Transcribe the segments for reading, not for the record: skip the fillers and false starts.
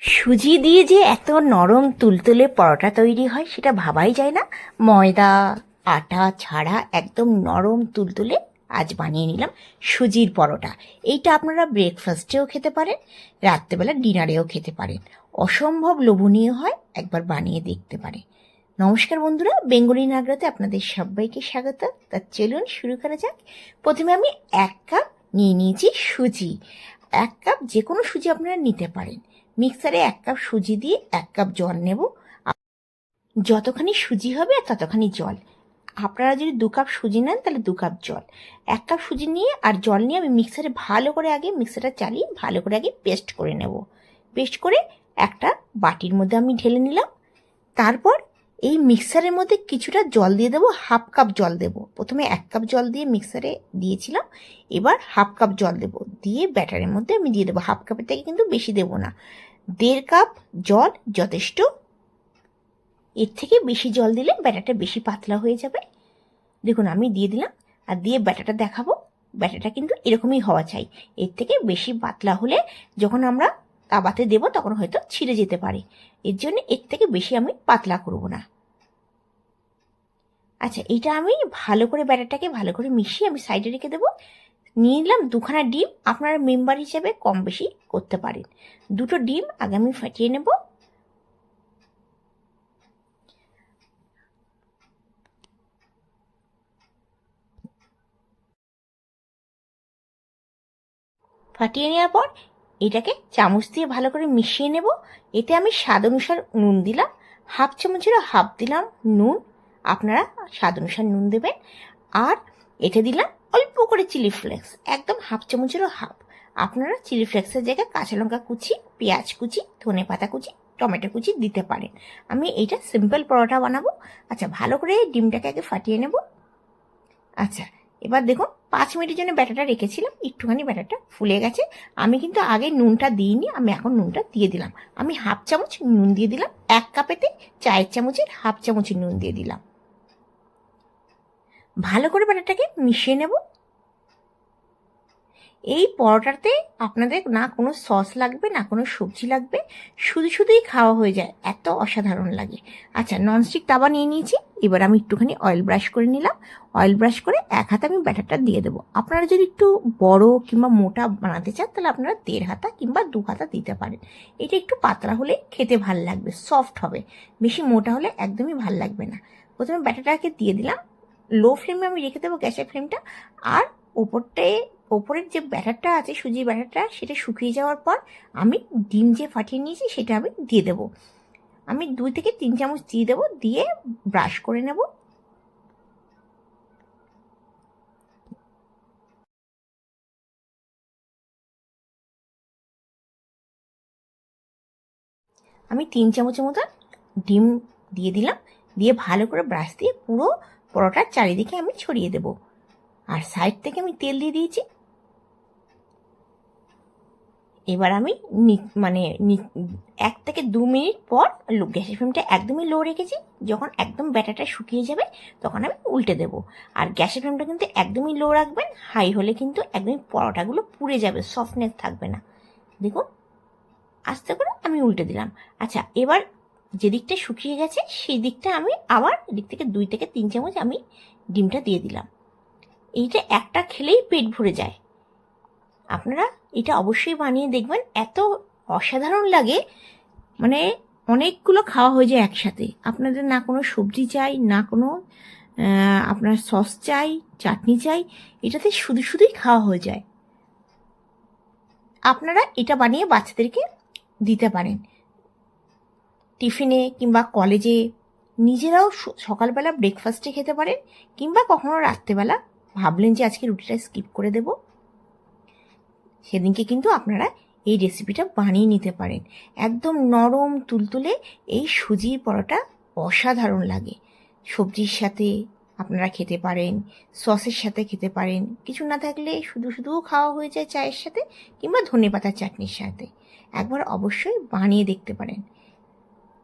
সুজি দিয়ে যে এত নরম তুলতুলে পরোটা তৈরি হয় সেটা ভাবাই যায় না। ময়দা আটা ছাড়া একদম নরম তুলতুলে আজ বানিয়ে নিলাম সুজির পরোটা। এইটা আপনারা ব্রেকফাস্টেও খেতে পারেন, রাত্রেবেলা ডিনারেও খেতে পারেন। অসম্ভব লোভনীয় হয়, একবার বানিয়ে দেখতে পারে। নমস্কার বন্ধুরা, বেঙ্গলি নাগরাতে আপনাদের সবাইকে স্বাগত। তা চলুন শুরু করা যাক। প্রথমে আমি 1 কাপ নিয়ে নিয়েছি সুজি। 1 কাপ যে কোনো সুজি আপনারা নিতে পারেন। মিক্সারে 1 কাপ সুজি দিয়ে 1 কাপ জল নেব। যতখানি সুজি হবে ততখানি জল। আপনারা যদি 2 কাপ সুজি নেন তাহলে 2 কাপ জল। 1 কাপ সুজি নিয়ে আর জল নিয়ে আমি মিক্সারে ভালো করে আগে মিক্সারটা চালিয়ে ভালো করে আগে পেস্ট করে নেব। পেস্ট করে একটা বাটির মধ্যে আমি ঢেলে নিলাম। তারপর এই মিক্সারের মধ্যে কিছুটা জল দিয়ে দেবো, 1/2 কাপ জল দেবো। প্রথমে 1 কাপ জল দিয়ে মিক্সারে দিয়েছিলাম, এবার 1/2 কাপ জল দেবো। দিয়ে ব্যাটারের মধ্যে আমি দিয়ে দেবো। 1/2 কাপের থেকে কিন্তু বেশি দেবো না, 1.5 কাপ জল যথেষ্ট। এর থেকে বেশি জল দিলে ব্যাটারটা বেশি পাতলা হয়ে যাবে। দেখুন আমি দিয়ে দিলাম, আর দিয়ে ব্যাটারটা দেখাবো। ব্যাটারটা কিন্তু এরকমই হওয়া চাই। এর থেকে বেশি পাতলা হলে যখন আমরা তাওয়াতে দেবো তখন হয়তো ছিঁড়ে যেতে পারে। এর জন্য এর থেকে বেশি আমি পাতলা করব না। আচ্ছা, এটা আমি ভালো করে ব্যাটারটাকে ভালো করে মিশিয়ে আমি সাইডে রেখে দেবো। নিয়ে নিলাম 2খানা ডিম। আপনারা মেম্বার হিসেবে কম বেশি করতে পারেন। 2টো ডিম আগে আমি ফাটিয়ে নেব। ফাটিয়ে নেওয়ার পর এটাকে চামচ দিয়ে ভালো করে মিশিয়ে নেব। এতে আমি স্বাদ অনুসার নুন দিলাম, 1/2 চামচেরও হাফ দিলাম নুন। আপনারা স্বাদ অনুসার নুন দেবেন। আর এতে দিলাম অল্প করে চিলি ফ্লেক্স, একদম 1/2 চামচেরও হাফ। আপনারা চিলি ফ্লেক্সের জায়গায় কাঁচা লঙ্কা কুচি, পেঁয়াজ কুচি, ধনে পাতা কুচি, টমেটো কুচি দিতে পারেন। আমি এইটা সিম্পল পরোটা বানাবো। আচ্ছা, ভালো করে ডিমটাকে আগে ফাটিয়ে নেব। আচ্ছা, এবার দেখুন 5 মিনিটের জন্য ব্যাটারটা রেখেছিলাম, একটুখানি ব্যাটারটা ফুলে গেছে। আমি কিন্তু আগে নুনটা দিইনি, আমি এখন নুনটা দিয়ে দিলাম। আমি 1/2 চামচ নুন দিয়ে দিলাম। 1 কাপেতে 4 চামচের 1/2 চামচ নুন দিয়ে দিলাম। ভালো করে ব্যাটারটাকে মিশিয়ে নেব। এই পরোটাতে আপনাদের না কোনো সস লাগবে, না কোনো সবজি লাগবে, শুধু শুধুই খাওয়া হয়ে যায়, এত অসাধারণ লাগে। আচ্ছা, ননস্টিক তাওয়া নিয়ে নিয়েছি। এবার আমি একটুখানি অয়েল ব্রাশ করে নিলাম। অয়েল ব্রাশ করে 1 হাতে আমি ব্যাটারটা দিয়ে দেবো। আপনারা যদি একটু বড় কিংবা মোটা বানাতে চান তাহলে আপনারা 1.5 হাতা কিংবা 2 হাতা দিতে পারেন। এটা একটু পাতলা হলে খেতে ভাল লাগবে, সফট হবে। বেশি মোটা হলে একদমই ভাল লাগবে না। প্রথমে ব্যাটারটাকে দিয়ে দিলাম। লো ফ্লেমে আমি রেখে দেবো গ্যাসের ফ্লেমটা। আর ওপরের যে ব্যাটারটা আছে সুজির ব্যাটারটা, সেটা শুকিয়ে যাওয়ার পর আমি ডিম যে ফাটিয়ে নিয়েছি সেটা আমি দিয়ে দেবো। আমি 2 থেকে 3 চামচ দিয়ে দেবো, দিয়ে ব্রাশ করে নেব। আমি 3 চামচের মতো ডিম দিয়ে দিলাম। দিয়ে ভালো করে ব্রাশ দিয়ে পুরো পরোটার চারিদিকে আমি ছড়িয়ে দেব। আর সাইড থেকে আমি তেল দিয়ে দিয়েছি। এবার আমি 1 থেকে 2 মিনিট পর গ্যাসের ফ্লেমটা একদমই লো রেখেছি। যখন একদম ব্যাটারটা শুকিয়ে যাবে তখন আমি উল্টে দেবো। আর গ্যাসের ফ্লেমটা কিন্তু একদমই লো রাখবেন, হাই হলে কিন্তু একদমই পরোটাগুলো পুড়ে যাবে, সফটনেস থাকবে না। দেখুন আস্তে করে আমি উল্টে দিলাম। আচ্ছা, এবার যে দিকটা শুকিয়ে গেছে সেই দিকটা আমি আবার এদিক থেকে 2 থেকে 3 চামচ আমি ডিমটা দিয়ে দিলাম। এইটা একটা খেলেই পেট ভরে যায়। আপনারা এটা অবশ্যই বানিয়ে দেখবেন, এত অসাধারণ লাগে। মানে অনেকগুলো খাওয়া হয়ে যায় একসাথে। আপনাদের না কোনো সবজি চাই, না কোনো আপনার সস চাই, চাটনি চাই, এটাতে শুধু শুধুই খাওয়া হয়ে যায়। আপনারা এটা বানিয়ে বাচ্চাদেরকে দিতে পারেন টিফিনে কিংবা কলেজে। নিজেরাও সকালবেলা ব্রেকফাস্টে খেতে পারেন, কিংবা কখনো রাত্রেবেলা ভাবলেন যে আজকে রুটিটা স্কিপ করে দেবো, সেদিনকে কিন্তু আপনারা এই রেসিপিটা বানিয়ে নিতে পারেন। একদম নরম তুলতুলে এই সুজির পরোটা অসাধারণ লাগে। সবজির সাথে আপনারা খেতে পারেন, সসের সাথে খেতে পারেন, কিছু না থাকলে শুধু শুধুও খাওয়া হয়ে যায় চায়ের সাথে কিংবা ধনেপাতার চাটনির সাথে। একবার অবশ্যই বানিয়ে দেখতে পারেন।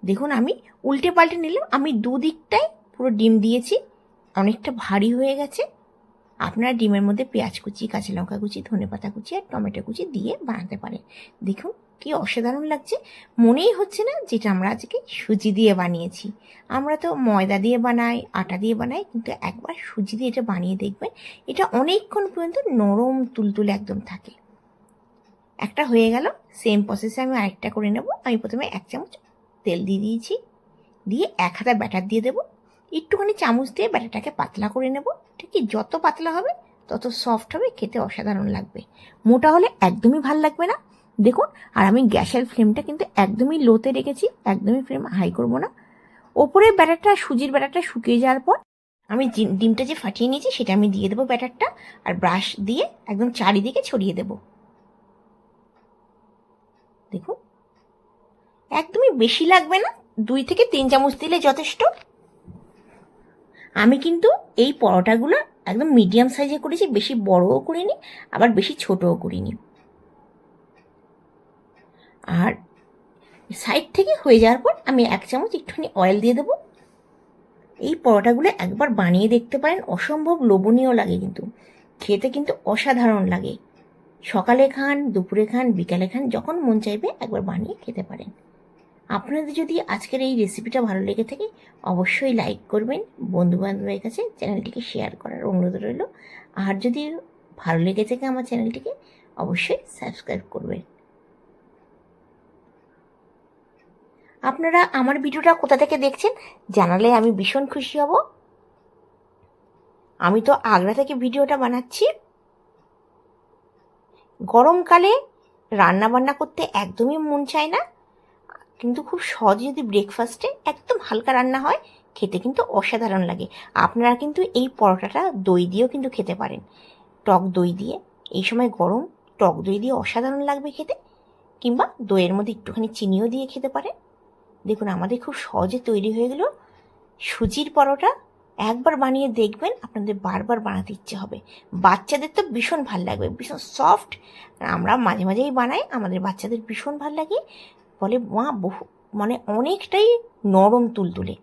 দেখুন আমি উল্টে পাল্টে নিলাম। আমি দুদিকটাই পুরো ডিম দিয়েছি, অনেকটা ভারী হয়ে গেছে। আপনারা ডিমের মধ্যে পেঁয়াজ কুচি, কাঁচা লঙ্কা কুচি, ধনেপাতা কুচি আর টমেটো কুচি দিয়ে বানাতে পারেন। দেখুন কি অসাধারণ লাগছে, মনেই হচ্ছে না যেটা আমরা আজকে সুজি দিয়ে বানিয়েছি। আমরা তো ময়দা দিয়ে বানাই, আটা দিয়ে বানাই, কিন্তু একবার সুজি দিয়ে এটা বানিয়ে দেখবেন, এটা অনেকক্ষণ পর্যন্ত নরম তুলতুলে একদম থাকে। একটা হয়ে গেল, সেম প্রসেসে আমি আরেকটা করে নেব। আমি প্রথমে 1 চামচ তেল দিয়ে দিয়েছি, দিয়ে 1 হাতা ব্যাটার দিয়ে দেবো। একটুখানি চামচ দিয়ে ব্যাটারটাকে পাতলা করে নেব। ঠিক যত পাতলা হবে তত সফট হবে, খেতে অসাধারণ লাগবে। মোটা হলে একদমই ভাল লাগবে না। দেখুন, আর আমি গ্যাসের ফ্লেমটা কিন্তু একদমই লোতে রেখেছি, একদমই ফ্লেম হাই করব না। ওপরের ব্যাটারটা, সুজির ব্যাটারটা শুকিয়ে যাওয়ার পর আমি ডিমটা যে ফাটিয়ে নিয়েছি সেটা আমি দিয়ে দেবো ব্যাটারটা, আর ব্রাশ দিয়ে একদম চারিদিকে ছড়িয়ে দেবো। দেখুন, একদমই বেশি লাগবে না, 2 থেকে 3 চামচ দিলে যথেষ্ট। আমি কিন্তু এই পরোটাগুলো একদম মিডিয়াম সাইজে করেছি, বেশি বড়ও করিনি আবার বেশি ছোটও করিনি। আর সাইড থেকে হয়ে যাওয়ার পর আমি 1 চামচ একটুখানি অয়েল দিয়ে দেবো। এই পরোটাগুলো একবার বানিয়ে দেখতে পারেন, অসম্ভব লোভনীয় লাগে, কিন্তু খেতে কিন্তু অসাধারণ লাগে। সকালে খান, দুপুরে খান, বিকালে খান, যখন মন চাইবে একবার বানিয়ে খেতে পারেন। আপনাদের যদি আজকের এই রেসিপিটা ভালো লেগে থাকে অবশ্যই লাইক করবেন, বন্ধুবান্ধবের কাছে চ্যানেলটিকে শেয়ার করার অনুরোধ রইল। আর যদি ভালো লেগে থাকে আমার চ্যানেলটিকে অবশ্যই সাবস্ক্রাইব করবেন। আপনারা আমার ভিডিওটা কোথা থেকে দেখছেন জানালে আমি ভীষণ খুশি হব। আমি তো আগ্রা থেকে ভিডিওটা বানাচ্ছি। গরমকালে রান্না বান্না করতে একদমই মন চায় না, কিন্তু খুব সহজে যদি ব্রেকফাস্টে একদম হালকা রান্না হয় খেতে কিন্তু অসাধারণ লাগে। আপনারা কিন্তু এই পরোটাটা দই দিয়েও কিন্তু খেতে পারেন, টক দই দিয়ে। এই সময় গরম, টক দই দিয়ে অসাধারণ লাগবে খেতে, কিংবা দইয়ের মধ্যে একটুখানি চিনিও দিয়ে খেতে পারেন। দেখুন, আমাদের খুব সহজে তৈরি হয়ে গেল সুজির পরোটা। একবার বানিয়ে দেখবেন, আপনাদের বারবার বানাতে ইচ্ছে হবে। বাচ্চাদের তো ভীষণ ভাল লাগবে, ভীষণ সফট। আমরা মাঝে মাঝেই বানাই, আমাদের বাচ্চাদের ভীষণ ভাল লাগে, বলে মা বহু মানে অনেকটাই নরম তুলতুলে,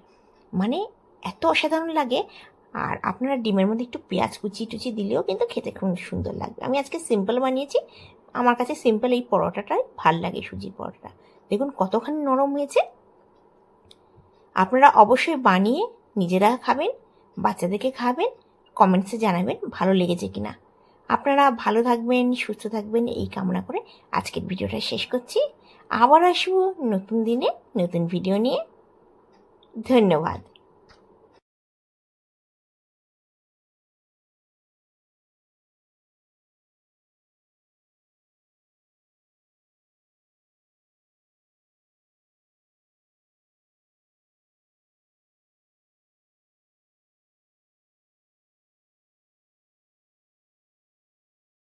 মানে এত অসাধারণ লাগে। আর আপনারা ডিমের মধ্যে একটু পেঁয়াজ কুচি টুচি দিলেও কিন্তু খেতে খুব সুন্দর লাগবে। আমি আজকে সিম্পল বানিয়েছি, আমার কাছে সিম্পল এই পরোটাটাই ভাল লাগে, সুজির পরোটা। দেখুন কতখানি নরম হয়েছে। আপনারা অবশ্যই বানিয়ে নিজেরা খাবেন, বাচ্চাদেরকে খাবেন, কমেন্টসে জানাবেন ভালো লেগেছে কিনা। আপনারা ভালো থাকবেন, সুস্থ থাকবেন, এই কামনা করে আজকের ভিডিওটা শেষ করছি। আবার আসবো নতুন দিনে নতুন ভিডিও নিয়ে। ধন্যবাদ।